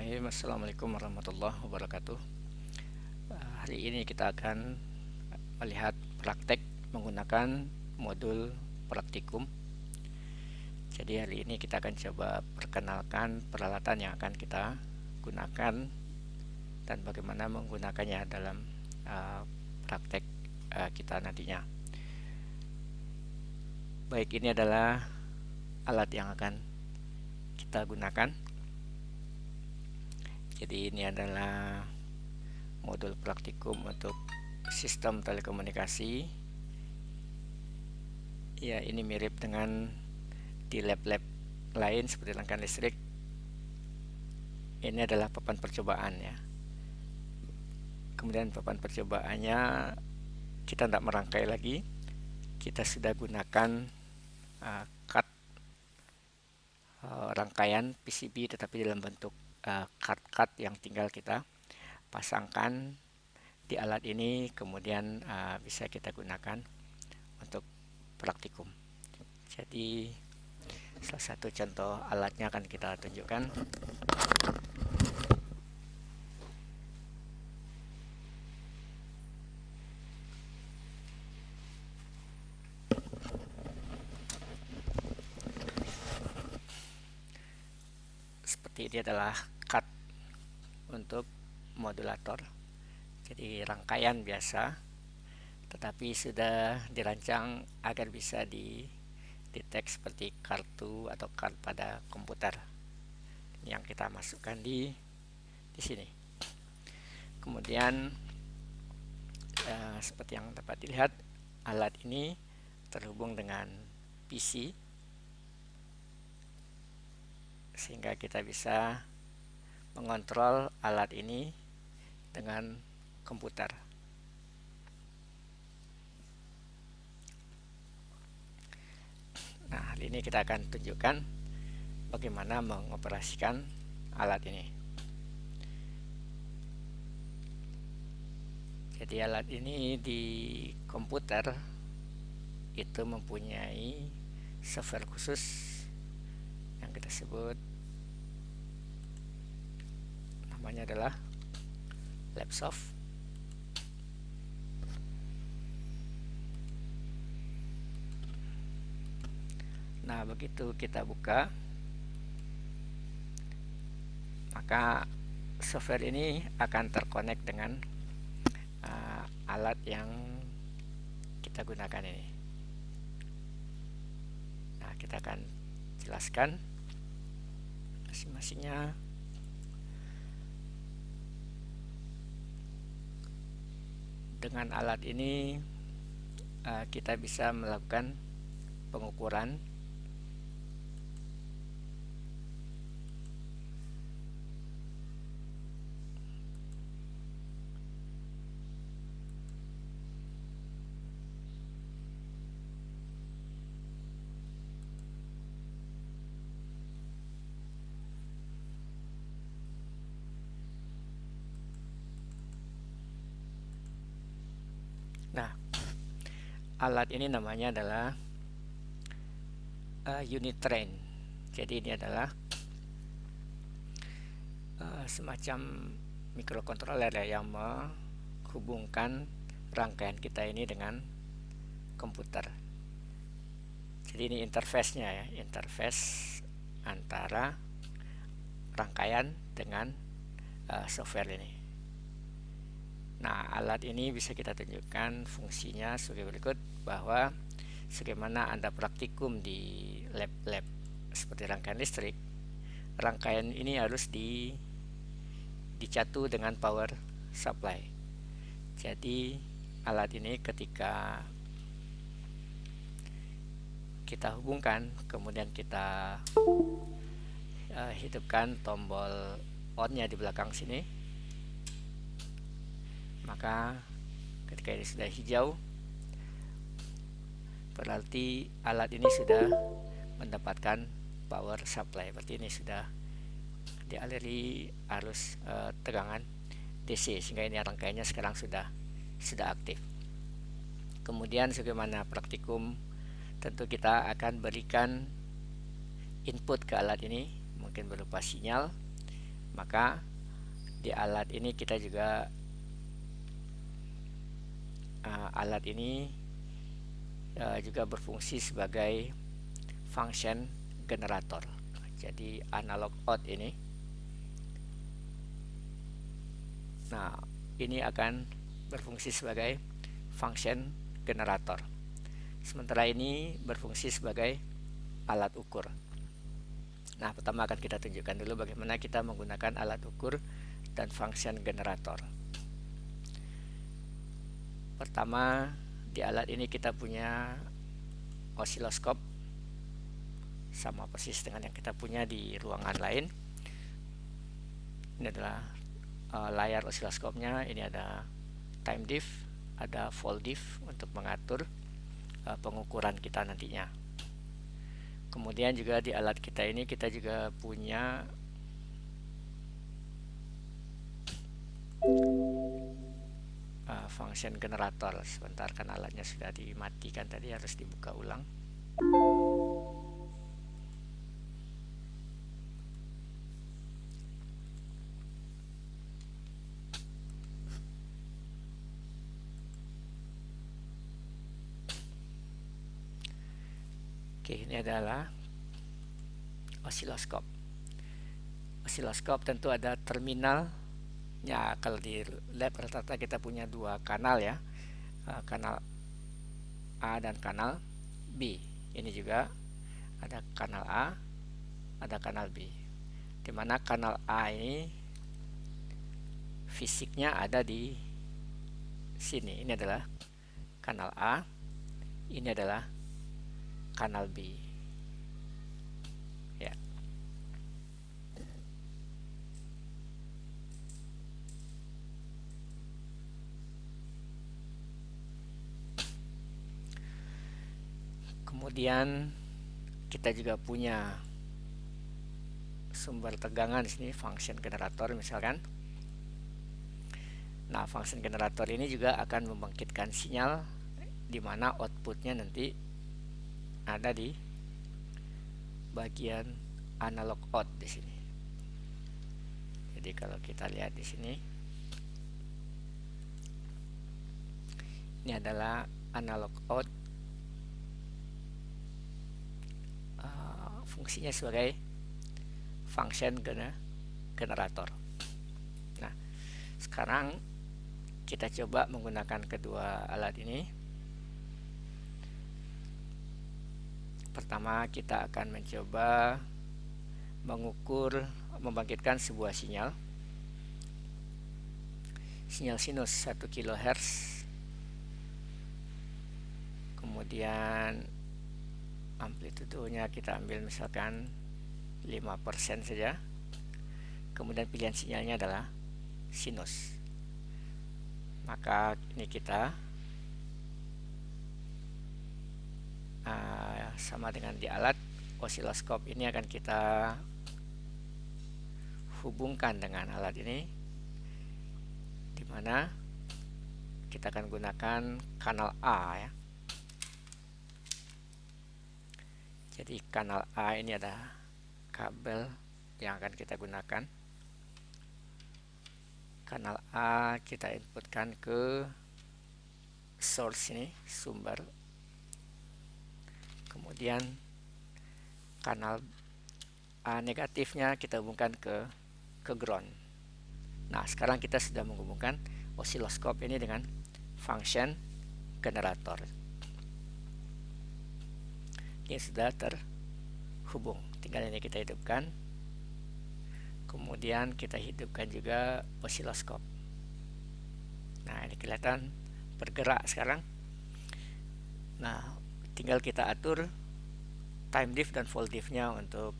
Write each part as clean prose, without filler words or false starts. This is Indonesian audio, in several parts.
Bismillahirrahmanirrahim. Assalamualaikum warahmatullahi wabarakatuh. Hari ini kita akan melihat praktek menggunakan modul praktikum. Jadi hari ini kita akan coba perkenalkan peralatan yang akan kita gunakan dan bagaimana menggunakannya dalam praktek kita nantinya. Baik, ini adalah alat yang akan kita gunakan. Jadi ini adalah modul praktikum untuk sistem telekomunikasi. Ya, ini mirip dengan di lab-lab lain seperti rangkaian listrik. Ini adalah papan percobaan ya. Kemudian papan percobaannya kita tidak merangkai lagi. Kita sudah gunakan card rangkaian PCB tetapi dalam bentuk card yang tinggal kita pasangkan di alat ini, kemudian bisa kita gunakan untuk praktikum. Jadi salah satu contoh alatnya akan kita tunjukkan. Seperti ini adalah card untuk modulator. Jadi rangkaian biasa, tetapi sudah dirancang agar bisa didetek seperti kartu atau card pada komputer yang kita masukkan di sini. Kemudian seperti yang dapat dilihat, alat ini terhubung dengan PC sehingga kita bisa mengontrol alat ini dengan komputer. Nah, hari ini kita akan tunjukkan bagaimana mengoperasikan alat ini. Jadi alat ini di komputer itu mempunyai software khusus yang kita sebut namanya adalah LabSoft. Nah, begitu kita buka, maka software ini akan terkonek dengan alat yang kita gunakan ini. Nah, kita akan jelaskan masing-masingnya. Dengan alat ini kita bisa melakukan pengukuran Nah, alat ini namanya adalah unit train. Jadi ini adalah semacam microcontroller ya, yang menghubungkan rangkaian kita ini dengan komputer. Jadi ini interface-nya ya, interface antara rangkaian dengan software ini. Nah, alat ini bisa kita tunjukkan fungsinya sebagai berikut, bahwa sebagaimana Anda praktikum di lab-lab seperti rangkaian listrik, rangkaian ini harus dicatu dengan power supply. Jadi alat ini ketika kita hubungkan, kemudian kita hidupkan tombol on-nya di belakang sini, maka ketika ini sudah hijau, berarti alat ini sudah mendapatkan power supply. Berarti ini sudah dialiri arus tegangan DC, sehingga ini rangkaiannya sekarang sudah aktif. Kemudian sebagaimana praktikum, tentu kita akan berikan input ke alat ini, mungkin berupa sinyal Maka di alat ini kita juga alat ini juga berfungsi sebagai function generator. Jadi analog out ini, nah ini akan berfungsi sebagai function generator. Sementara ini berfungsi sebagai alat ukur. Nah, pertama akan kita tunjukkan dulu bagaimana kita menggunakan alat ukur dan function generator. Pertama, di alat ini kita punya osiloskop, sama persis dengan yang kita punya di ruangan lain. Ini adalah layar osiloskopnya. Ini ada time diff, ada volt diff untuk mengatur pengukuran kita nantinya. Kemudian juga di alat kita ini kita juga punya function generator. Sebentar, kan alatnya sudah dimatikan tadi, harus dibuka ulang. Oke, ini adalah osiloskop. Osiloskop tentu ada terminalnya. Kalau di lab rata-rata kita punya dua kanal ya, kanal A dan kanal B. Ini juga ada kanal A, ada kanal B. Dimana kanal A ini fisiknya ada di sini. Ini adalah kanal A, ini adalah kanal B. Ya. Kemudian kita juga punya sumber tegangan di sini, function generator misalkan. Nah, function generator ini juga akan membangkitkan sinyal di mana outputnya nanti ada di bagian analog out di sini. Jadi kalau kita lihat di sini, ini adalah analog out, fungsinya sebagai function generator. Nah, sekarang kita coba menggunakan kedua alat ini. Pertama, kita akan mencoba mengukur, membangkitkan sebuah sinyal sinus 1 kHz. Kemudian amplitudenya kita ambil misalkan 5% saja. Kemudian pilihan sinyalnya adalah sinus. Maka ini kita sama dengan di alat osiloskop ini akan kita hubungkan dengan alat ini, dimana kita akan gunakan kanal A ya. Jadi kanal A ini ada kabel yang akan kita gunakan. Kanal A kita inputkan ke source ini, sumber. Kemudian kanal A negatifnya kita hubungkan ke ground. Nah, sekarang kita sudah menghubungkan osiloskop ini dengan function generator. Ini sudah terhubung. Tinggal ini kita hidupkan. Kemudian kita hidupkan juga osiloskop. Nah, ini kelihatan bergerak sekarang. Nah, tinggal kita atur time diff dan volt diff-nya untuk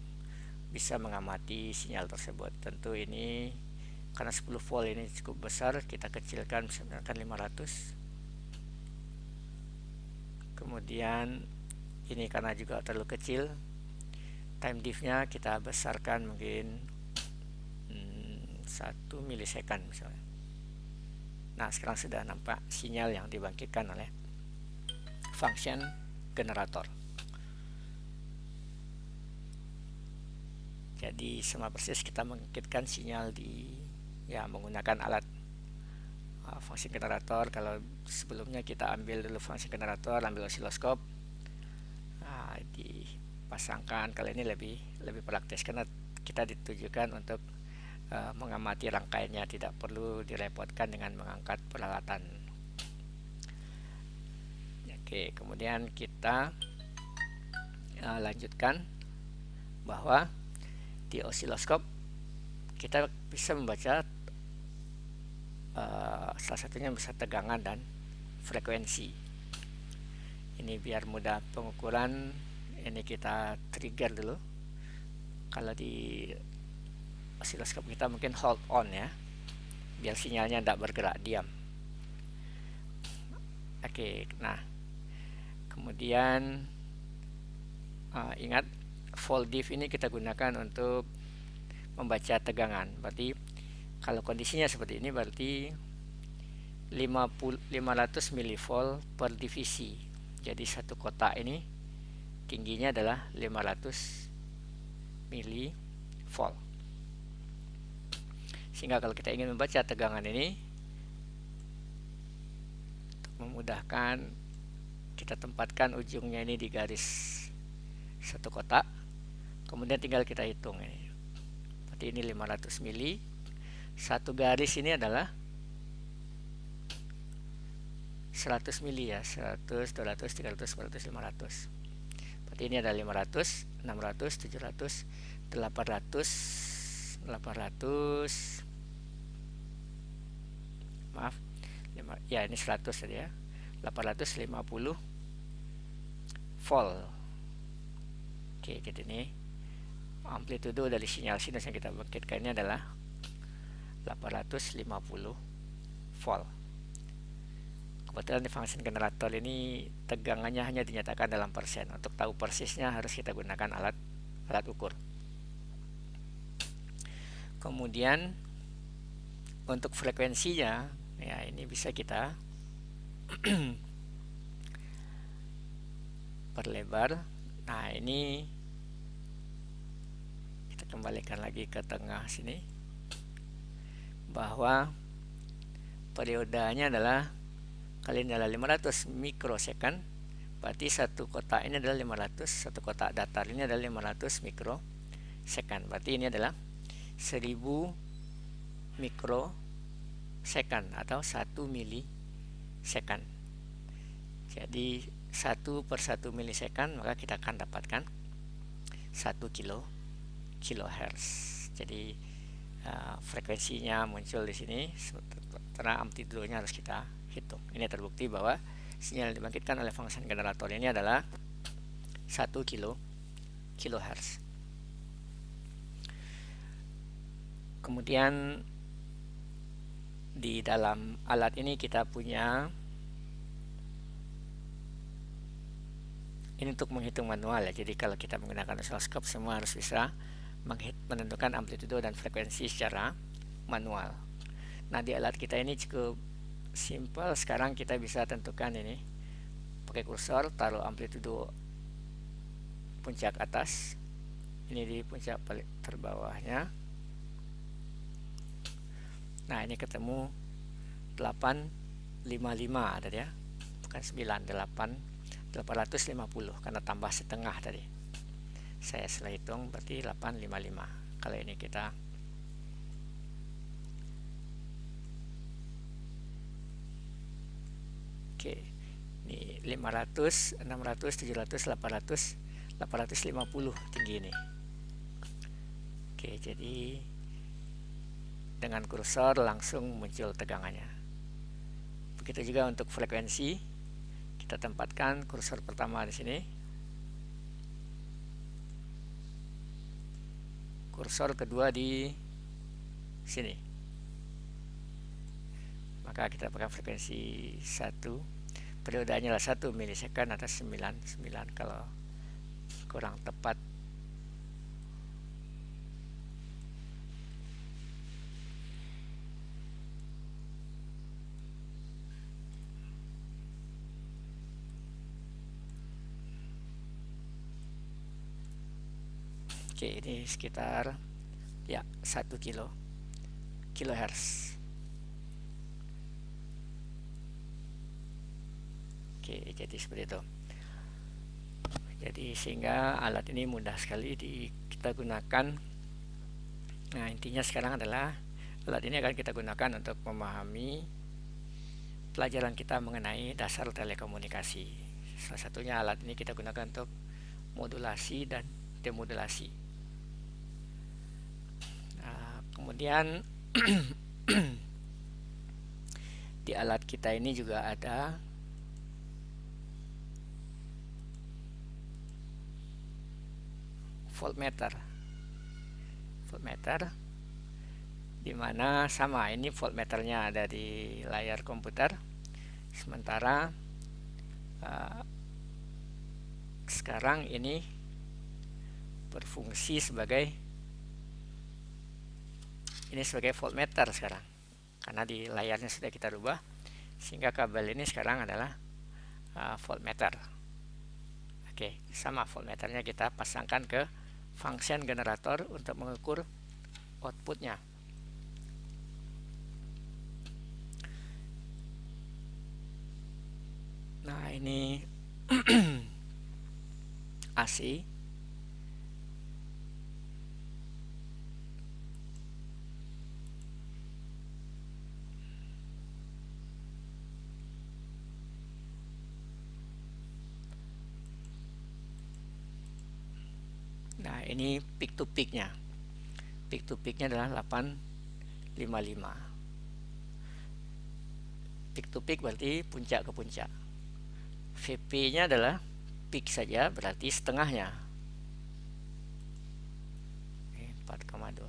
bisa mengamati sinyal tersebut. Tentu ini karena 10 volt ini cukup besar, kita kecilkan misalkan 500. Kemudian ini karena juga terlalu kecil, time diff-nya kita besarkan mungkin 1 milisekund misalnya. Nah, sekarang sudah nampak sinyal yang dibangkitkan oleh function generator. Jadi Jadi sama persis kita mengikutkan sinyal di menggunakan alat fungsi generator. Kalau sebelumnya kita ambil dulu fungsi generator, ambil osiloskop, dipasangkan. Kali ini lebih praktis karena kita ditujukan untuk mengamati rangkaiannya, tidak perlu direpotkan dengan mengangkat peralatan. Oke, kemudian kita lanjutkan bahwa di osiloskop kita bisa membaca salah satunya bisa tegangan dan frekuensi. Ini biar mudah pengukuran, ini kita trigger dulu. Kalau di osiloskop kita mungkin hold on ya, biar sinyalnya tidak bergerak, diam. Oke, nah kemudian ingat volt diff ini kita gunakan untuk membaca tegangan. Berarti kalau kondisinya seperti ini berarti 500 mV per divisi. Jadi satu kotak ini tingginya adalah 500 mV. Sehingga kalau kita ingin membaca tegangan ini, untuk memudahkan, kita tempatkan ujungnya ini di garis satu kotak, kemudian tinggal kita hitung ini. Berarti ini 500 mili. Satu garis ini adalah 100 mili ya, 100, 200, 300, 400, 500. Berarti ini ada 500, 600, 700, 800, maaf, ya ini 100 tadi ya, 850 volt. Oke, jadi ini amplitudo dari sinyal sinus yang kita bangkitkan ini adalah 850 volt. Kebetulan di fungsi generator ini tegangannya hanya dinyatakan dalam persen. Untuk tahu persisnya harus kita gunakan alat ukur. Kemudian untuk frekuensinya, ya ini bisa kita perlebar. Nah, ini kita kembalikan lagi ke tengah sini, bahwa periodenya adalah kali ini adalah 500 mikrosecond. Berarti satu kotak ini adalah 500, satu kotak datar ini adalah 500 mikrosecond. Berarti ini adalah 1000 mikrosecond atau 1 milisecond. Jadi 1/1 milisecond, maka kita akan dapatkan 1 kilohertz. Jadi frekuensinya muncul di sini, karena amplitudonya harus kita hitung. Ini terbukti bahwa sinyal yang dibangkitkan oleh fungsi generator ini adalah 1 kilohertz. Kemudian di dalam alat ini kita punya ini untuk menghitung manual ya. Jadi kalau kita menggunakan osiloskop, semua harus bisa menentukan amplitudo dan frekuensi secara manual. Nah, di alat kita ini cukup simple. Sekarang kita bisa tentukan ini pakai kursor, taruh amplitudo puncak atas, ini di puncak paling terbawahnya. Nah, ini ketemu 855 ada ya, bukan 9, 850 karena tambah setengah tadi. Saya setelah hitung berarti 855. Kalau ini kita ini 500, 600, 700, 800, 850 tinggi ini. Oke, jadi dengan kursor langsung muncul tegangannya. Begitu juga untuk frekuensi, kita tempatkan kursor pertama di sini, kursor kedua di sini, maka kita pakai frekuensi 1, periodenya adalah 1 milisecond atau 99 kalau kurang tepat. Oke, Oke, ini sekitar ya 1 kilohertz. Oke, jadi seperti itu. Jadi sehingga alat ini mudah sekali kita gunakan. Nah, intinya sekarang adalah alat ini akan kita gunakan untuk memahami pelajaran kita mengenai dasar telekomunikasi. Salah satunya alat ini kita gunakan untuk modulasi dan demodulasi. Nah, kemudian di alat kita ini juga ada voltmeter. Dimana sama, ini voltmeternya ada di layar komputer, sementara sekarang ini berfungsi sebagai voltmeter sekarang, karena di layarnya sudah kita rubah, sehingga kabel ini sekarang adalah voltmeter. Oke, sama, voltmeternya kita pasangkan ke function generator untuk mengukur outputnya. Nah, ini AC. Nah, ini peak to peaknya. Peak to peaknya adalah 855. Peak to peak berarti puncak ke puncak. VP-nya adalah peak saja, berarti setengahnya. 4,2.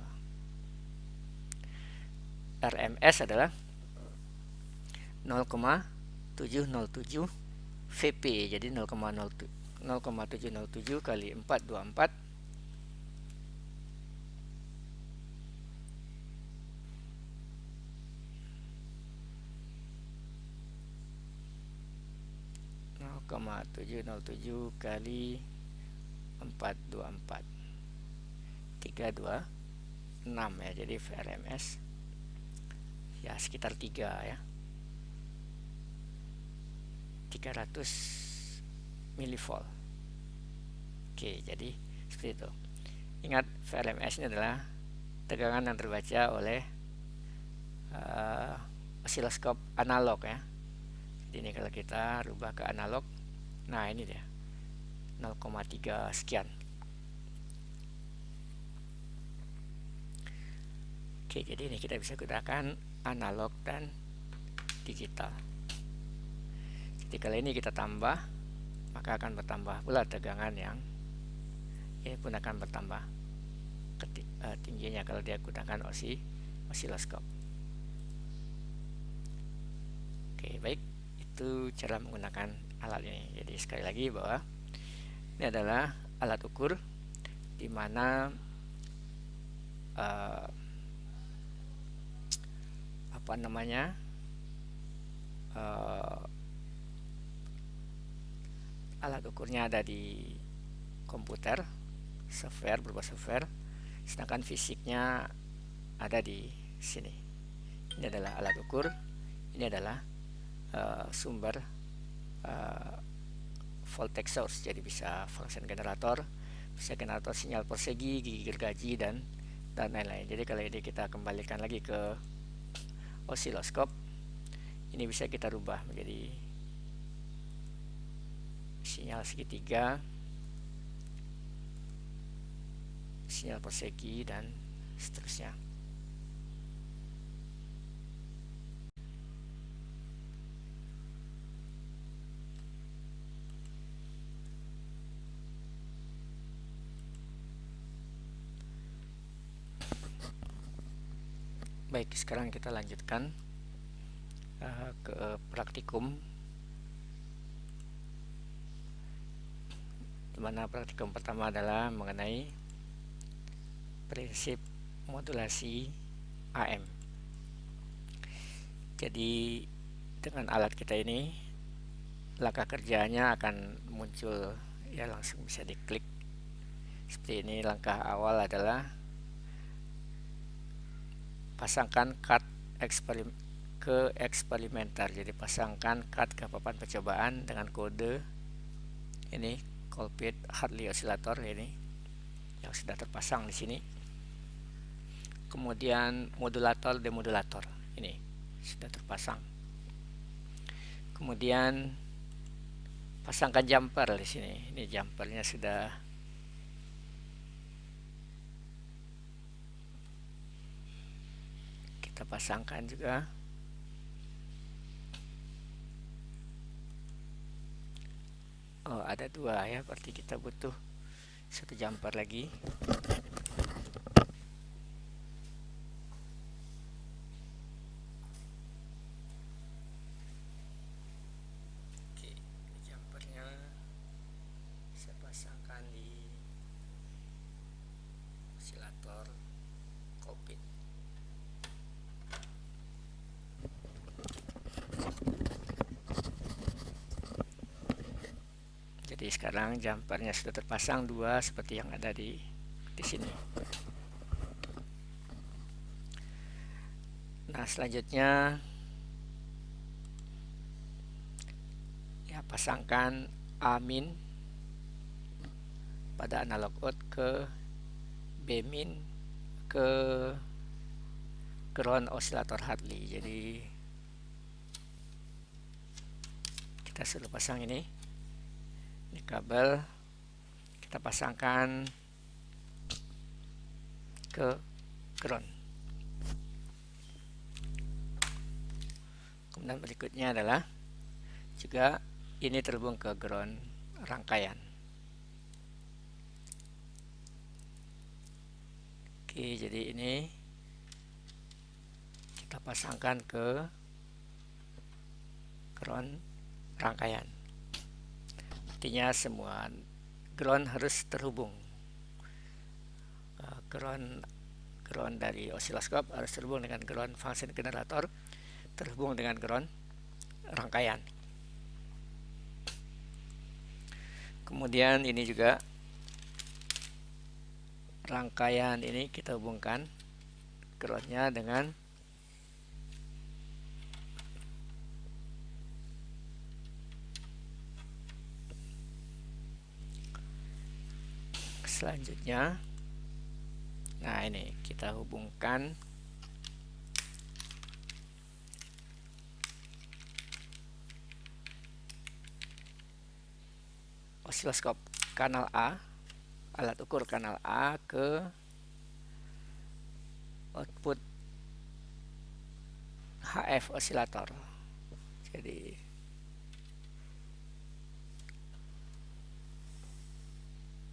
RMS adalah 0,707 VP, jadi 0,707 kali 424 0,707 kali 424 326 ya, jadi VRMS ya sekitar 3 ya, 300 milivolt. Oke, jadi seperti itu. Ingat, VRMS ini adalah tegangan yang terbaca oleh osiloskop analog ya. Jadi ini kalau kita rubah ke analog, nah ini dia 0,3 sekian. Oke, jadi ini kita bisa gunakan analog dan digital. Jadi kalau ini kita tambah, maka akan bertambah pula tegangan yang ini pun akan bertambah tingginya kalau dia gunakan osiloskop. Oke, baik, itu cara menggunakan alat ini. Jadi sekali lagi bahwa ini adalah alat ukur di mana alat ukurnya ada di komputer, software, berupa software, sedangkan fisiknya ada di sini. Ini adalah alat ukur, ini adalah sumber voltage source, jadi bisa function generator, bisa generator sinyal persegi, gigi gergaji, dan lain-lain. Jadi kalau ini kita kembalikan lagi ke osiloskop, ini bisa kita rubah menjadi sinyal segitiga, sinyal persegi, dan seterusnya. Baik, sekarang kita lanjutkan ke praktikum, dimana praktikum pertama adalah mengenai prinsip modulasi AM. Jadi dengan alat kita ini, langkah kerjanya akan muncul ya, langsung bisa diklik Seperti ini, langkah awal adalah pasangkan card ke eksperimenter. Jadi pasangkan card ke papan percobaan dengan kode ini Colbit Hartley Oscillator ini yang sudah terpasang di sini. Kemudian modulator demodulator ini sudah terpasang. Kemudian pasangkan jumper di sini. Ini jumpernya sudah kita pasangkan juga. Oh, ada dua ya, berarti kita butuh satu jumper lagi. Oke, ini jumpernya saya pasangkan di oscillator Colbit. Jadi sekarang jumpernya sudah terpasang dua seperti yang ada di sini. Nah, selanjutnya ya pasangkan A-min pada analog out ke B-min ke ground oscillator Hartley. Jadi kita sudah pasang ini kabel, kita pasangkan ke ground. Kemudian berikutnya adalah juga ini terhubung ke ground rangkaian. Oke, jadi ini kita pasangkan ke ground rangkaian. Artinya semua ground harus terhubung. Ground dari osiloskop harus terhubung dengan ground function generator, terhubung dengan ground rangkaian. Kemudian ini juga rangkaian ini kita hubungkan groundnya dengan selanjutnya. Nah, ini kita hubungkan osiloskop kanal A, alat ukur kanal A ke output HF osilator. Jadi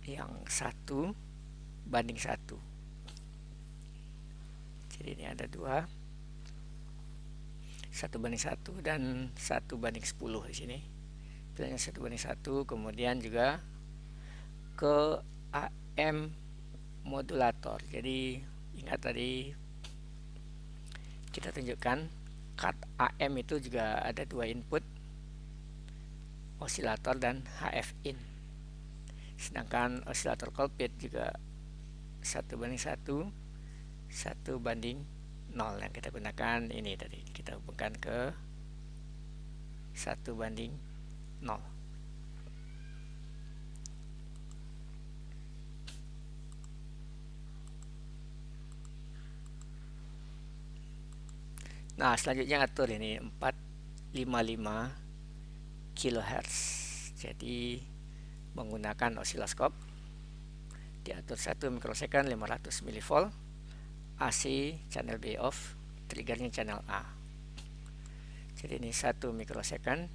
yang 1:1. Jadi ini ada 2, 1:1 dan 1:10 di sini. Pilihnya 1:1. Kemudian juga ke AM modulator. Jadi ingat tadi kita tunjukkan cut AM itu juga ada 2 input, osilator dan HF in. Sedangkan osilator Colbit juga 1:1, 1:0 yang kita gunakan ini tadi kita hubungkan ke 1:0. Nah, selanjutnya atur ini 455 kHz. Jadi menggunakan osiloskop diatur 1 mikrosecond 500 mV, AC channel B off, triggernya channel A. Jadi ini 1 mikrosecond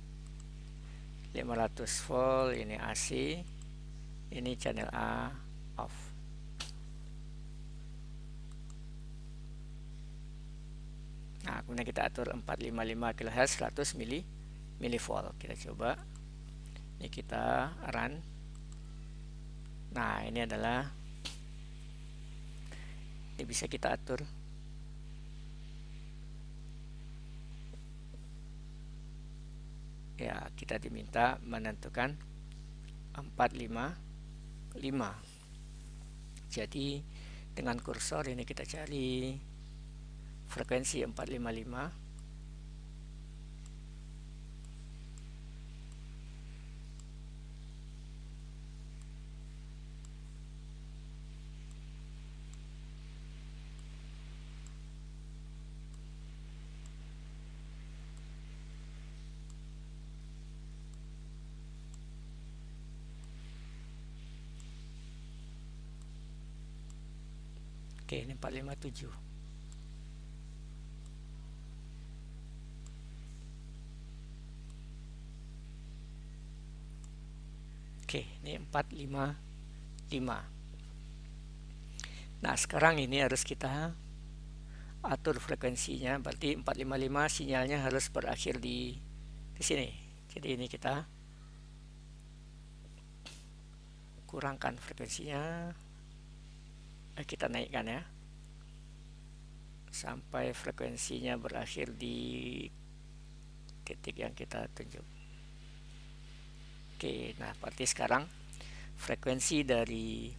500 volt, ini AC, ini channel A off. Nah, kemudian kita atur 455 kHz 100 mV. Kita coba. Ini kita run. Nah, ini adalah ini bisa kita atur. Ya, kita diminta menentukan 455. Jadi dengan kursor ini kita cari frekuensi 455. Oke, ini 457. Oke, ini 455. Nah, sekarang ini harus kita atur frekuensinya, berarti 455 sinyalnya harus berakhir di sini. Jadi ini kita kurangkan frekuensinya, kita naikkan ya, sampai frekuensinya berakhir di titik yang kita tunjuk. Oke, nah berarti sekarang frekuensi dari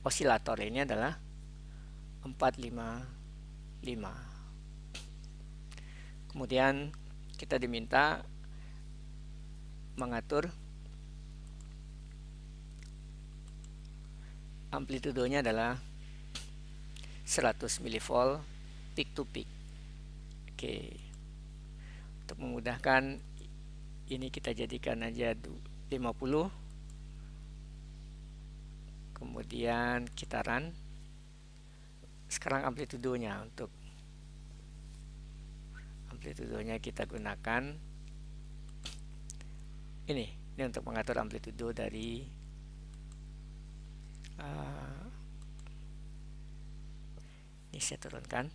osilator ini adalah 455. Kemudian kita diminta mengatur amplitudonya adalah 100 mV peak to peak. Oke, untuk memudahkan ini kita jadikan aja 50. Kemudian kita run. Sekarang amplitudonya, untuk amplitudonya kita gunakan ini untuk mengatur amplitudo dari ini saya turunkan.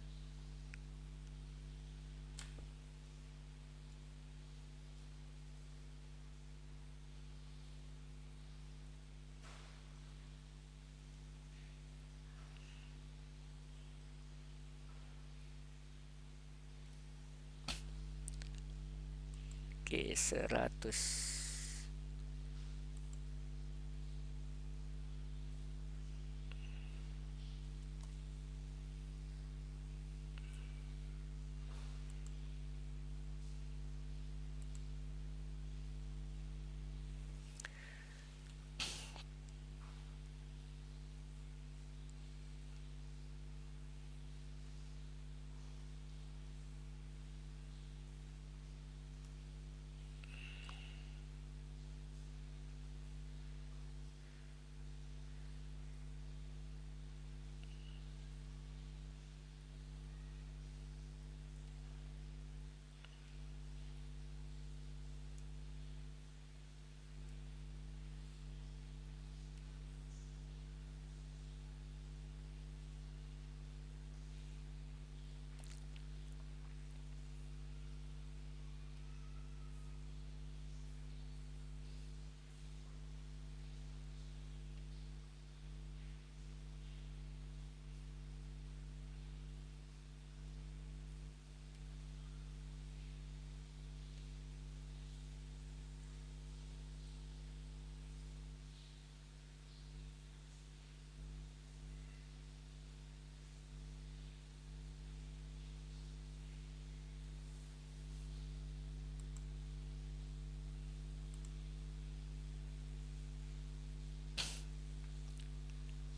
Oke, 100.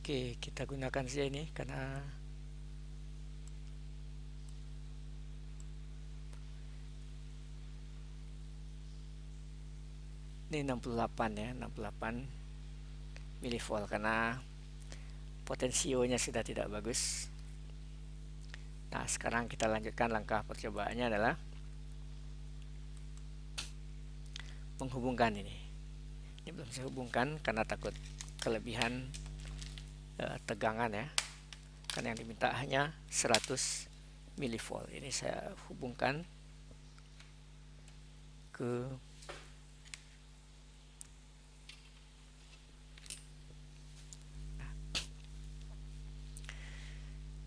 Oke, kita gunakan saja ini karena ini 68 ya, 68 mV karena potensionya sudah tidak bagus. Nah, sekarang kita lanjutkan langkah percobaannya adalah menghubungkan ini. Ini belum saya hubungkan karena takut kelebihan tegangan ya. Karena yang diminta hanya 100 mV. Ini saya hubungkan ke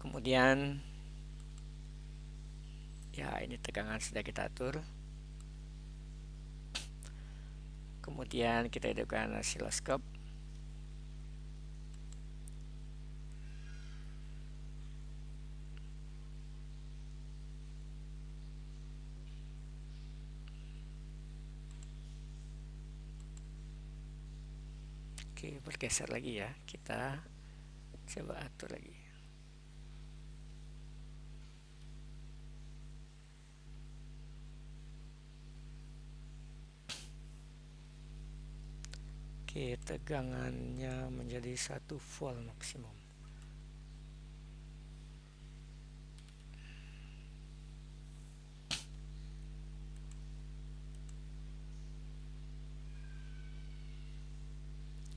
kemudian ya, ini tegangan sudah kita atur. Kemudian kita hidupkan oscilloscope. Oke, bergeser lagi ya. Kita coba atur lagi. Oke, tegangannya menjadi 1 volt maksimum.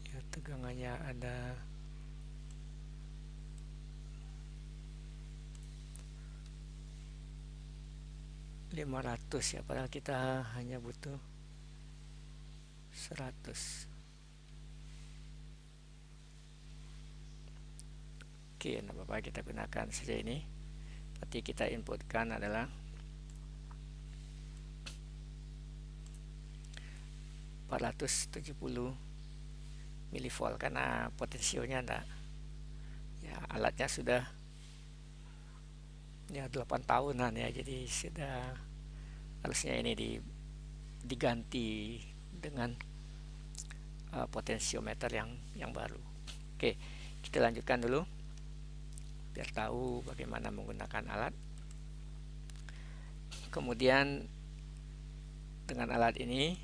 Ya, tegangannya ada 500 ya, padahal kita hanya butuh 100. Oke, nah Bapak, kita gunakan saja ini. Berarti kita inputkan adalah 470 milivolt karena potensionya enggak. Ya, alatnya sudah ya 8 tahunan ya, jadi sudah harusnya ini diganti dengan potensiometer yang baru. Oke, kita lanjutkan dulu biar tahu bagaimana menggunakan alat. Kemudian dengan alat ini,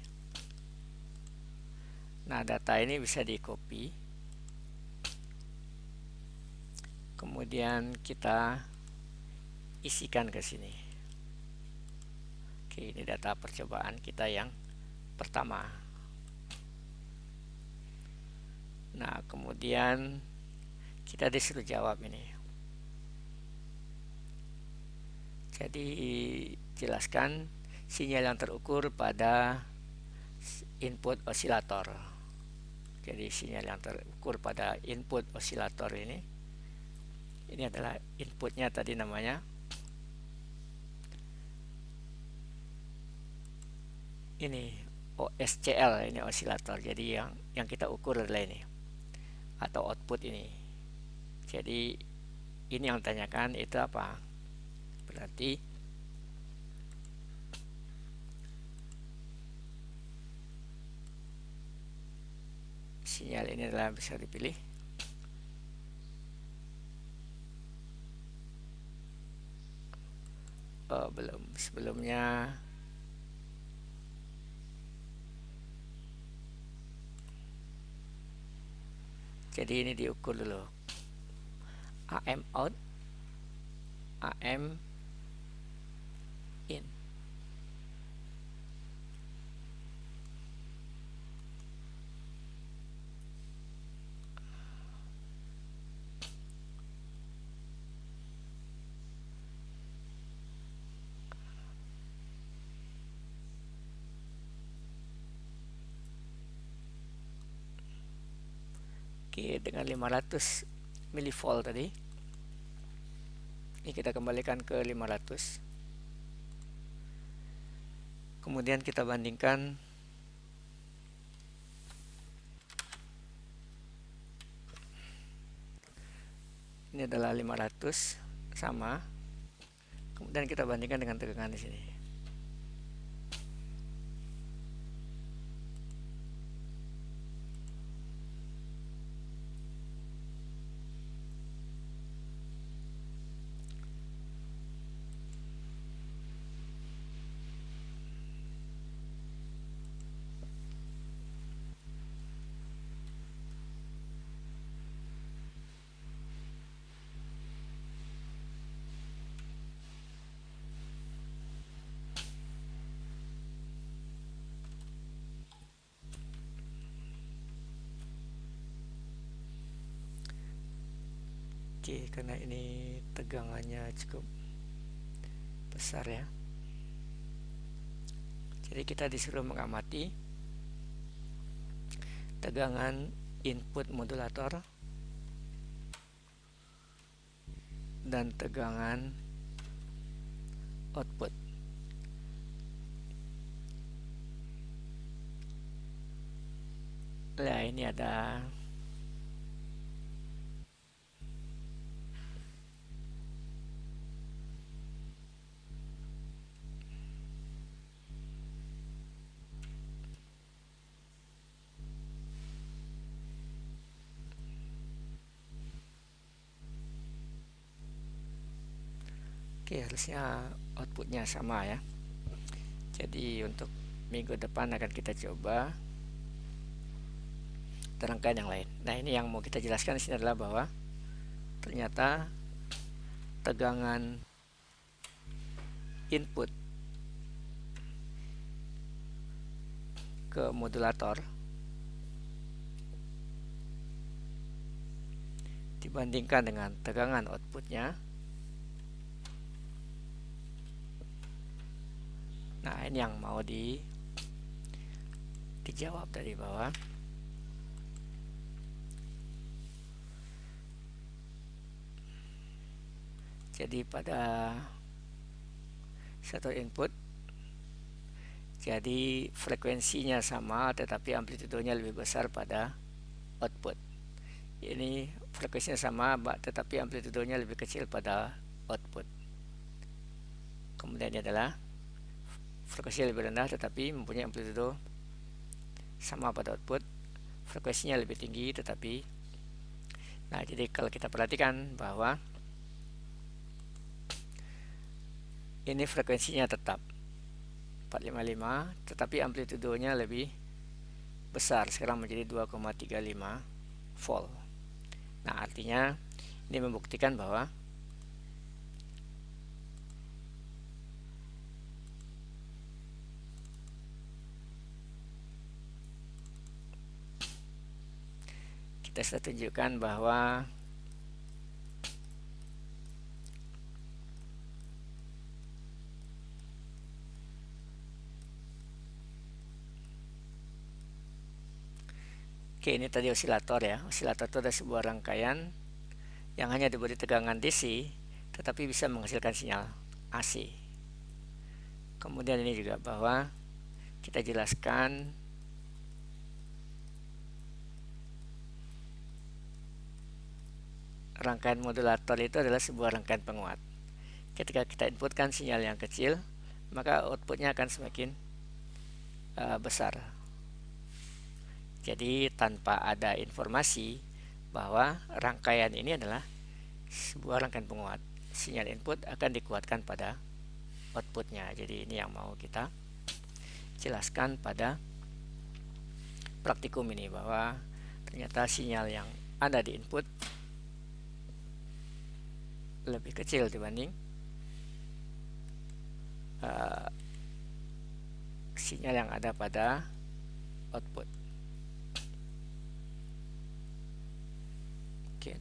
nah data ini bisa di copy, kemudian kita isikan ke sini. Oke, ini data percobaan kita yang pertama. Nah, kemudian kita disuruh jawab ini. Jadi jelaskan sinyal yang terukur pada input osilator. Jadi sinyal yang terukur pada input osilator ini adalah inputnya tadi namanya ini OSCL, ini osilator. Jadi yang kita ukur adalah ini, atau output ini. Jadi ini yang ditanyakan itu apa? Berarti sinyal ini adalah bisa dipilih. Belum, sebelumnya jadi ini diukur dulu AM out, AM in. Oke, dengan 500 milivolt tadi, ini kita kembalikan ke 500. Kemudian kita bandingkan ini adalah 500 sama, kemudian kita bandingkan dengan tegangan di sini. Oke, karena ini tegangannya cukup besar ya, jadi kita disuruh mengamati tegangan input modulator dan tegangan output. Nah, ini ada Oke, harusnya outputnya sama ya. Jadi untuk minggu depan akan kita coba rangkaian yang lain. Nah, ini yang mau kita jelaskan di sini adalah bahwa ternyata tegangan input ke modulator dibandingkan dengan tegangan outputnya. Nah, ini yang mau dijawab dari bawah. Jadi pada satu input, jadi frekuensinya sama tetapi amplitudonya lebih besar pada output. Ini frekuensinya sama tetapi amplitudonya lebih kecil pada output. Kemudian ini adalah frekuensinya lebih rendah tetapi mempunyai amplitudo sama pada output, frekuensinya lebih tinggi tetapi, nah, jadi kalau kita perhatikan bahwa ini frekuensinya tetap 455 tetapi amplitudonya lebih besar, sekarang menjadi 2,35 volt. Nah, artinya ini membuktikan bahwa kita sudah tunjukkan bahwa oke, ini tadi osilator ya. Osilator itu adalah sebuah rangkaian yang hanya diberi tegangan DC tetapi bisa menghasilkan sinyal AC. Kemudian ini juga bahwa kita jelaskan rangkaian modulator itu adalah sebuah rangkaian penguat. Ketika kita inputkan sinyal yang kecil, maka outputnya akan semakin besar. Jadi tanpa ada informasi bahwa rangkaian ini adalah sebuah rangkaian penguat, sinyal input akan dikuatkan pada outputnya. Jadi ini yang mau kita jelaskan pada praktikum ini, bahwa ternyata sinyal yang ada di input lebih kecil dibanding sinyal yang ada pada output. Oke,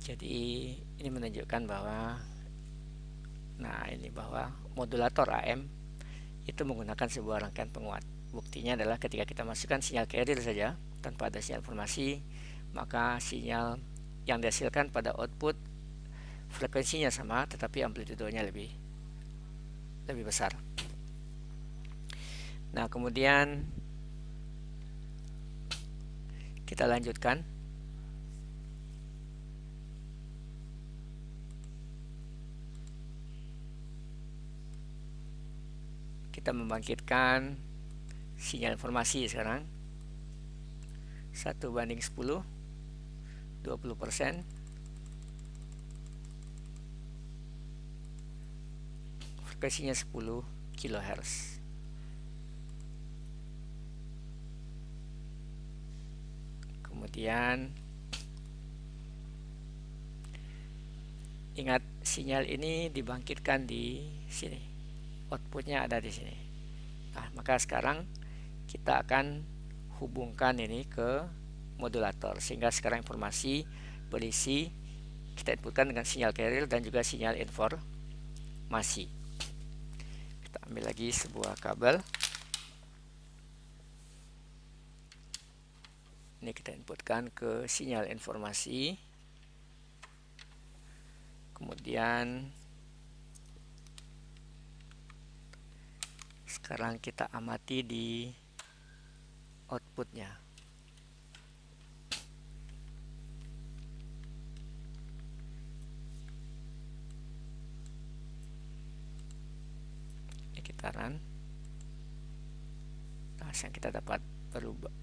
jadi ini menunjukkan bahwa, nah, ini bahwa modulator AM itu menggunakan sebuah rangkaian penguat. Buktinya adalah ketika kita masukkan sinyal carrier saja tanpa ada sinyal informasi, maka sinyal yang dihasilkan pada output frekuensinya sama tetapi amplitudonya lebih besar. Nah, kemudian kita lanjutkan. Kita membangkitkan sinyal informasi sekarang 1:10, 20%, frekuensinya 10 kHz. Kemudian ingat, sinyal ini dibangkitkan di sini, outputnya ada di sini. Nah, maka sekarang kita akan hubungkan ini ke modulator sehingga sekarang informasi berisi kita inputkan dengan sinyal carrier dan juga sinyal informasi. Kita ambil lagi sebuah kabel. Ini kita inputkan ke sinyal informasi. Kemudian sekarang kita amati di outputnya. Ini kita run. Yang kita dapat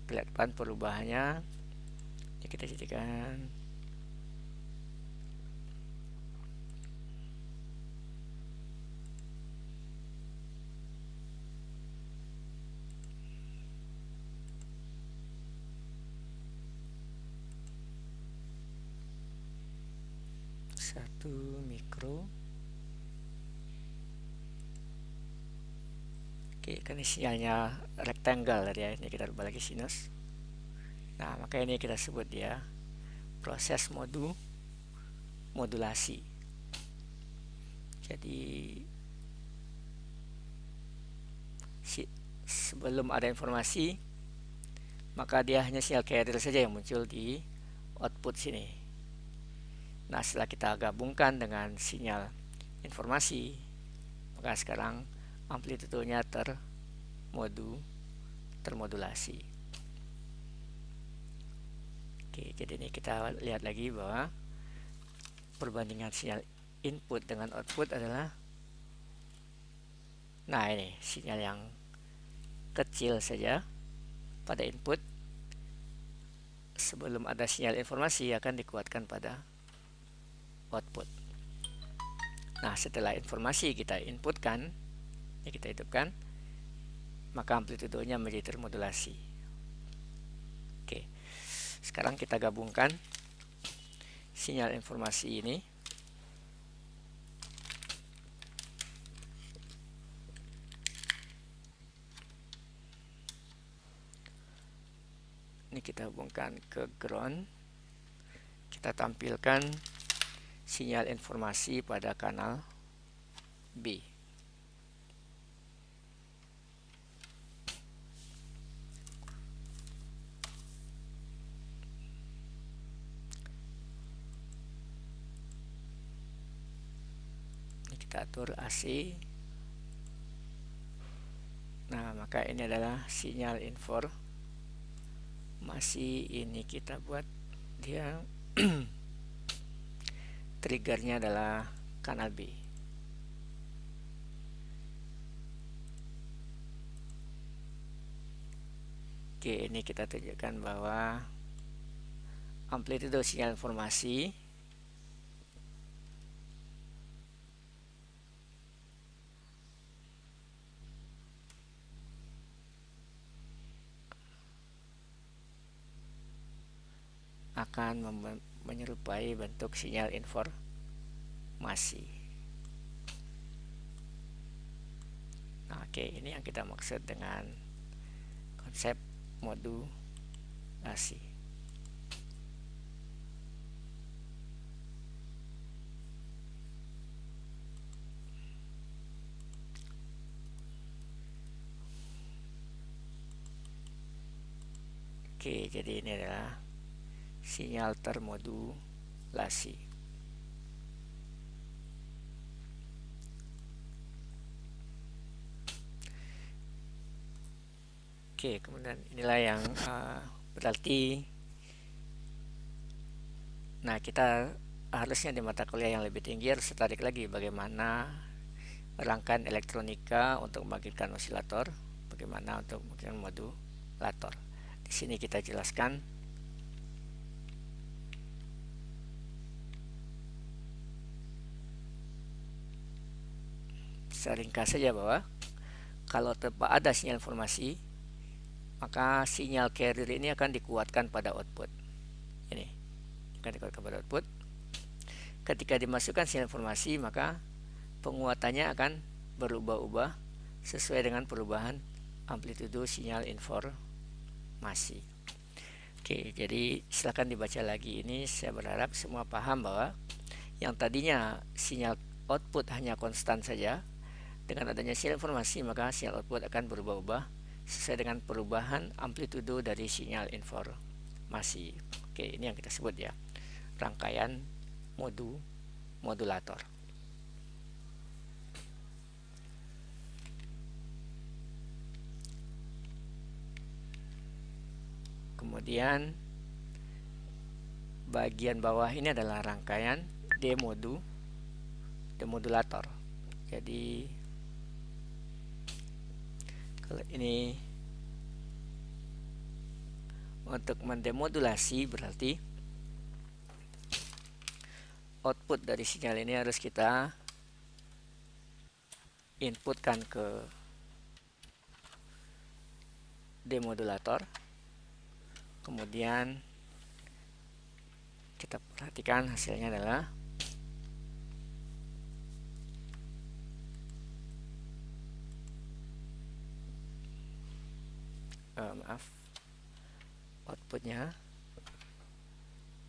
kelihatan perubahannya. Jadi kita jadikan satu mikro. Oke, kan sinyalnya rectangle ya. Ini kita rubah lagi sinus. Nah, maka ini kita sebut dia proses modulasi. Jadi sebelum ada informasi, maka dia hanya sinyal carrier saja yang muncul di output sini. Nah, setelah kita gabungkan dengan sinyal informasi, maka sekarang amplitudenya termodulasi. Oke, jadi ini kita lihat lagi bahwa perbandingan sinyal input dengan output adalah, nah ini sinyal yang kecil saja pada input, sebelum ada sinyal informasi akan dikuatkan pada output. Nah, setelah informasi kita inputkan, ini kita hidupkan, maka amplitudenya menjadi termodulasi. Oke, sekarang kita gabungkan sinyal informasi ini. Ini kita hubungkan ke ground. Kita tampilkan sinyal informasi pada kanal B. Ini kita atur AC. Nah, maka ini adalah sinyal informasi. Ini kita buat dia triggernya adalah kanal B. Oke, ini kita tunjukkan bahwa amplitudo sinyal informasi akan menyerupai bentuk sinyal informasi. Nah, oke, ini yang kita maksud dengan konsep modulasi. Oke, jadi ini adalah sinyal termodulasi. Oke, kemudian inilah yang berarti, nah kita harusnya di mata kuliah yang lebih tinggi harus tertarik lagi bagaimana rangkaian elektronika untuk membangkitkan osilator, bagaimana untuk membangkitkan modulator. Di sini kita jelaskan seringkas saja bahwa kalau tanpa ada sinyal informasi, maka sinyal carrier ini akan dikuatkan pada output. Ini akan dikuatkan pada output. Ketika dimasukkan sinyal informasi, maka penguatannya akan berubah-ubah sesuai dengan perubahan amplitudo sinyal informasi. Oke, jadi silakan dibaca lagi ini. Saya berharap semua paham bahwa yang tadinya sinyal output hanya konstan saja, dengan adanya sinyal informasi maka sinyal output akan berubah-ubah sesuai dengan perubahan amplitudo dari sinyal informasi. Oke, ini yang kita sebut ya rangkaian modulator. Kemudian bagian bawah ini adalah rangkaian demodulator. Jadi kalau ini Untuk mendemodulasi berarti output dari sinyal ini harus kita inputkan ke demodulator. Kemudian kita perhatikan hasilnya adalah outputnya.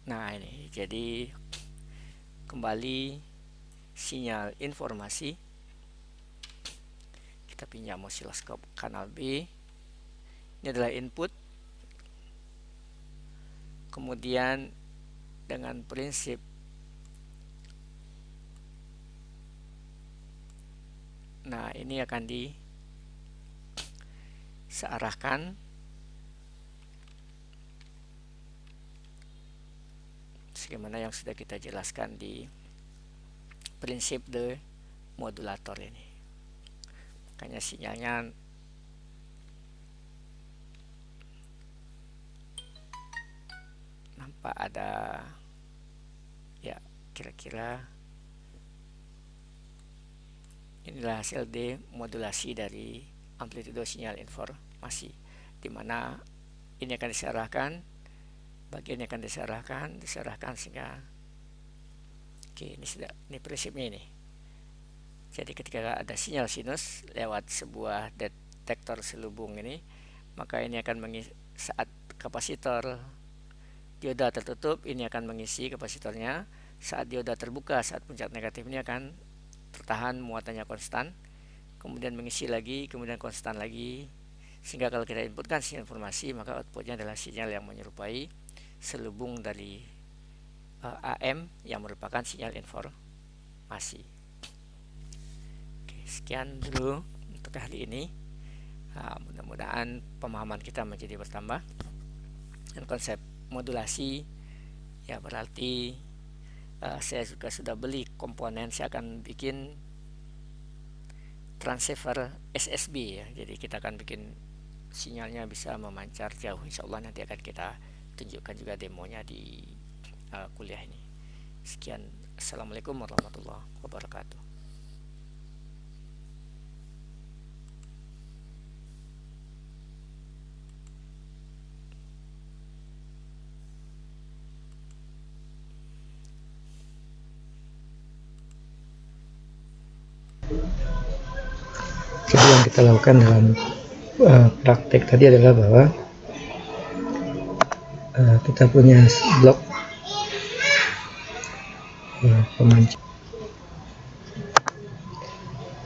Nah, ini jadi kembali sinyal informasi. Kita pinjam osiloskop kanal B. Ini adalah input. Kemudian dengan prinsip ini akan disearahkan sebagaimana yang sudah kita jelaskan di prinsip demodulator ini. Makanya sinyalnya nampak ada ya, kira-kira inilah hasil demodulasi dari amplitudo sinyal informasi, di mana ini akan diserahkan, bagian akan diserahkan sehingga ini prinsipnya ini. Jadi ketika ada sinyal sinus lewat sebuah detektor selubung ini, maka ini akan saat kapasitor dioda tertutup, ini akan mengisi kapasitornya. Saat dioda terbuka, saat puncak negatif ini akan tertahan, muatannya konstan, kemudian mengisi lagi, kemudian konstan lagi, sehingga kalau kita inputkan sinyal informasi, maka outputnya adalah sinyal yang menyerupai selubung dari AM yang merupakan sinyal informasi. Oke, sekian dulu untuk hari ini. Mudah-mudahan pemahaman kita menjadi bertambah. Dan konsep modulasi ya berarti saya juga sudah beli komponen, saya akan bikin transceiver SSB ya. Jadi kita akan bikin sinyalnya bisa memancar jauh. Insya Allah nanti akan kita tunjukkan juga demonya di kuliah ini. Sekian, assalamualaikum warahmatullahi wabarakatuh. Jadi yang kita lakukan dalam praktek tadi adalah bahwa kita punya blok pemancar.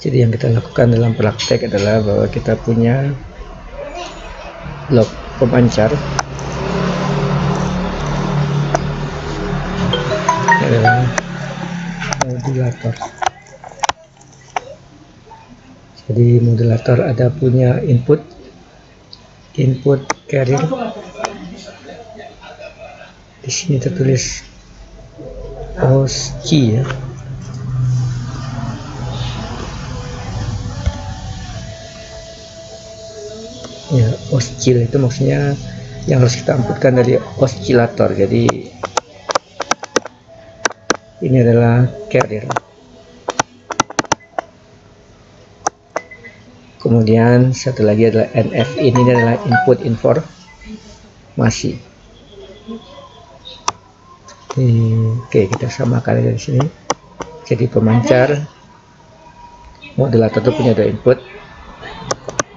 Jadi yang kita lakukan dalam praktek adalah bahwa kita punya blok pemancar. Ini adalah modulator. Jadi modulator ada punya input carrier. Di sini tertulis OSC ya. Ya, oscil itu maksudnya yang harus kita inputkan dari osilator. Jadi ini adalah carrier. Kemudian satu lagi adalah NF, ini adalah input informasi. Oke, kita samakan dari sini. Jadi pemancar modulator itu punya dua input,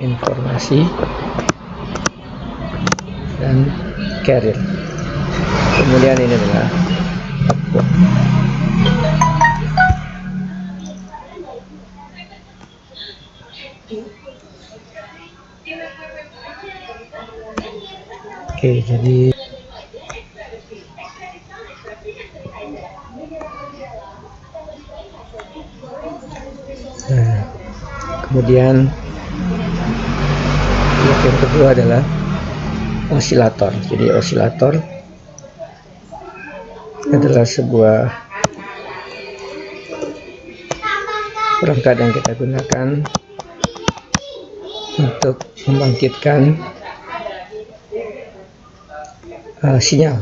informasi dan carrier. Kemudian ini adalah output. Oke, jadi kemudian yang kedua adalah osilator. Jadi osilator adalah sebuah perangkat yang kita gunakan untuk membangkitkan sinyal.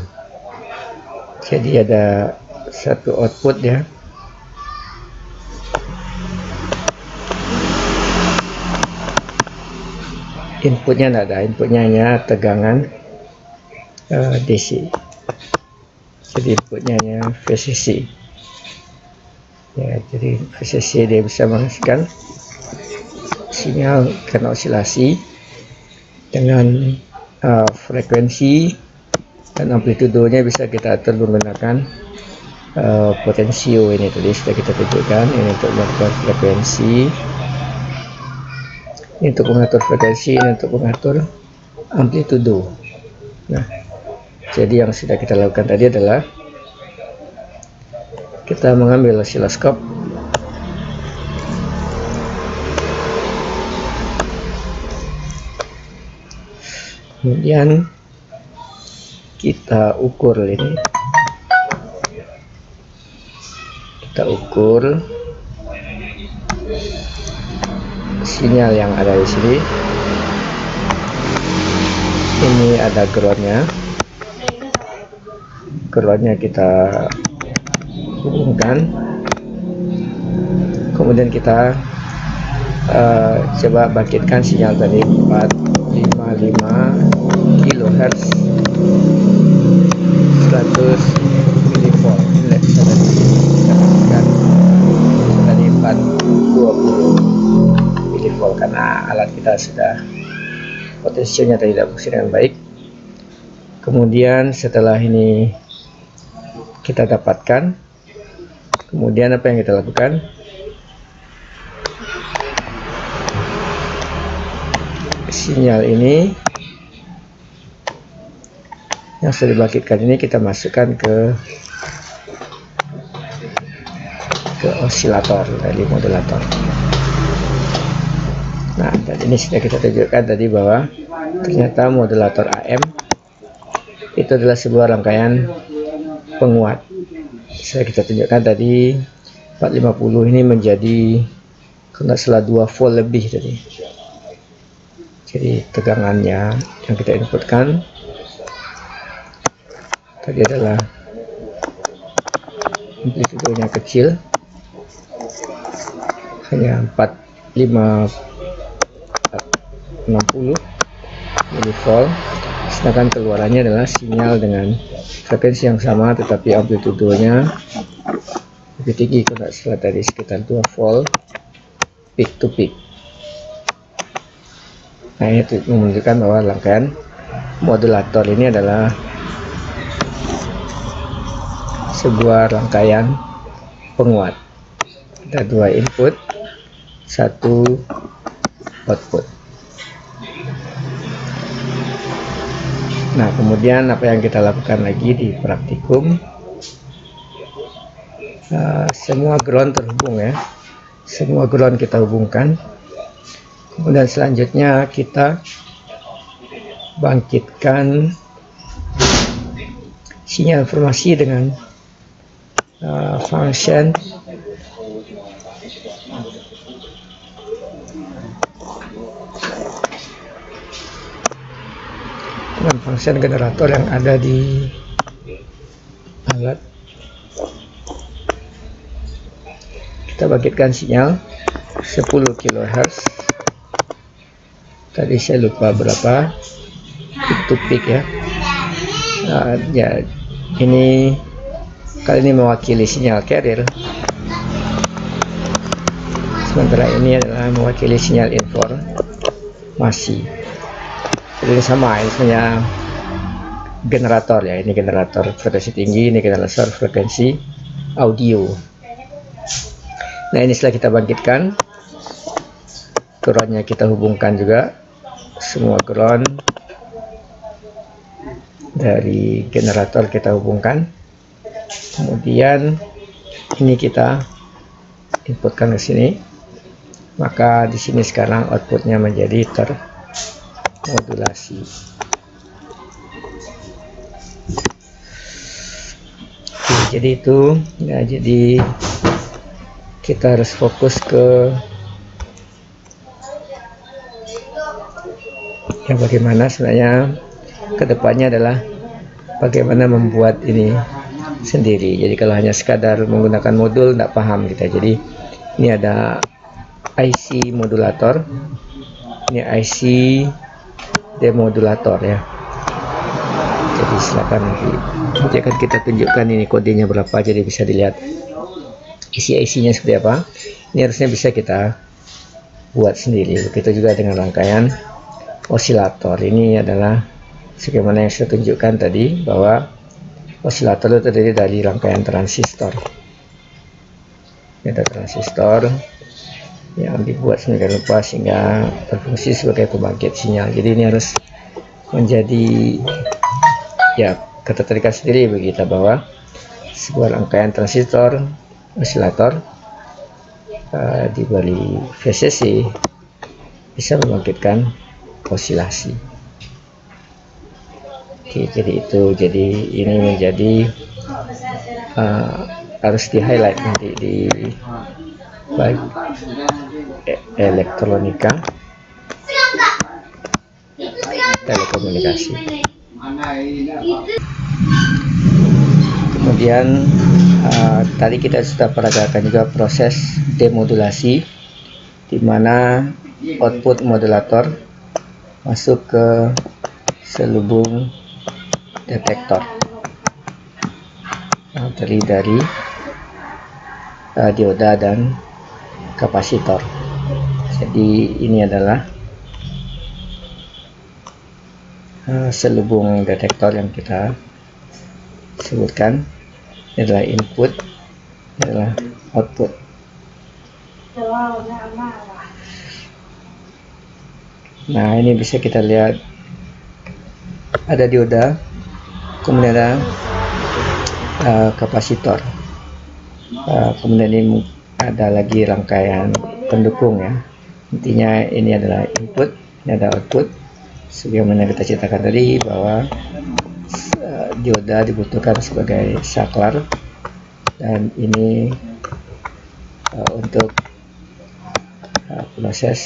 Jadi ada satu output ya, inputnya tidak ada, inputnya hanya tegangan DC. Jadi inputnya hanya VCC ya, jadi VCC dia bisa menghasilkan sinyal karena osilasi dengan frekuensi dan amplitudonya bisa kita atur menggunakan potensio ini tadi sudah kita tunjukkan. Ini untuk mengatur frekuensi, ini untuk mengatur frekuensi, ini untuk mengatur amplitudo. Nah, jadi yang sudah kita lakukan tadi adalah kita mengambil osiloskop, kemudian kita ukur ini, kita ukur sinyal yang ada di sini. Ini ada groundnya, groundnya kita hubungkan, kemudian kita coba bangkitkan sinyal tadi 455 kHz 100 mV. Ini bisa dikatakan tadi 420 mV karena alat kita sudah potensinya tidak berfungsi dengan baik. Kemudian setelah ini kita dapatkan, kemudian apa yang kita lakukan? Sinyal ini yang sudah dibangkitkan ini kita masukkan ke osilator dari modulator. Nah, dan ini sudah kita tunjukkan tadi bahwa ternyata modulator AM itu adalah sebuah rangkaian penguat. Sudah kita tunjukkan tadi 450 ini menjadi kena salah 2 volt lebih tadi. Jadi tegangannya yang kita inputkan tadi adalah amplitudonya kecil, hanya 460 mV, sedangkan keluarannya adalah sinyal dengan frekuensi yang sama tetapi amplitudonya lebih tinggi, kalau tidak salah tadi sekitar 2 volt peak to peak. Nah, ini menunjukkan bahwa rangkaian modulator ini adalah sebuah rangkaian penguat. Ada 2 input, 1 output. Nah, kemudian apa yang kita lakukan lagi di praktikum, semua ground terhubung ya, semua ground kita hubungkan. Kemudian selanjutnya kita bangkitkan sinyal informasi dengan function generator yang ada di alat. Kita bangkitkan sinyal 10 kHz. Tadi saya lupa berapa peak to peak ya. Ya, ini kali ini mewakili sinyal carrier, sementara ini adalah mewakili sinyal informasi. Jadi sama, ini sebenarnya generator ya, ini generator frekuensi tinggi, ini generator frekuensi audio. Nah, ini setelah kita bangkitkan, groundnya kita hubungkan juga, semua ground dari generator kita hubungkan. Kemudian ini kita inputkan ke sini, maka di sini sekarang outputnya menjadi termodulasi. Oke, jadi itu ya, jadi kita harus fokus ke yang bagaimana sebenarnya kedepannya adalah bagaimana membuat ini sendiri. Jadi kalau hanya sekadar menggunakan modul tidak paham kita. Jadi ini ada IC modulator, ini IC demodulator ya. Jadi silakan nanti akan kita tunjukkan ini kodenya berapa, jadi bisa dilihat isi IC-nya seperti apa. Ini harusnya bisa kita buat sendiri. Begitu juga dengan rangkaian osilator. Ini adalah sebagaimana yang saya tunjukkan tadi, bahwa osilator itu terdiri dari rangkaian transistor. Ini ada transistor yang dibuat sedemikian rupa sehingga berfungsi sebagai pembangkit sinyal. Jadi ini harus menjadi ya ketertarikan sendiri bagi kita bahwa sebuah rangkaian transistor osilator diberi VCC bisa membangkitkan osilasi. Oke, jadi ini menjadi harus di highlight nanti di baik elektronika, telekomunikasi. Kemudian tadi kita sudah peragakan juga proses demodulasi, di mana output modulator masuk ke selubung detektor yang terdiri dari dioda dan kapasitor. Jadi ini adalah selubung detektor yang kita sebutkan. Ini adalah input, ini adalah output. Nah, ini bisa kita lihat ada dioda, kemudian ada kapasitor, kemudian ini ada lagi rangkaian pendukung ya. Intinya ini adalah input, ini ada output. Sebagaimana kita ceritakan tadi bahwa dioda dibutuhkan sebagai saklar, dan ini untuk proses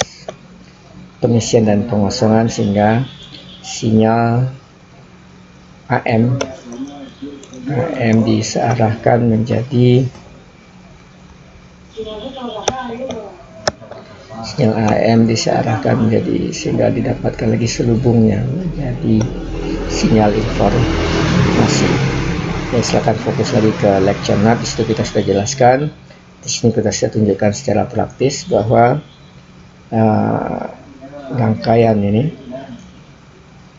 pengisian dan pengosongan sehingga sinyal AM disearahkan menjadi sehingga didapatkan lagi selubungnya menjadi sinyal informasi. Ya, silakan fokus lagi ke lecture note. Di situ kita sudah jelaskan. Di sini kita sudah tunjukkan secara praktis bahwa rangkaian ini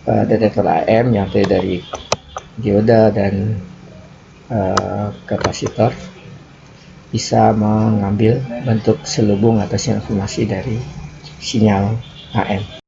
detektor AM yang terdiri dari dioda dan kapasitor bisa mengambil bentuk selubung atau sinyal informasi dari sinyal AM.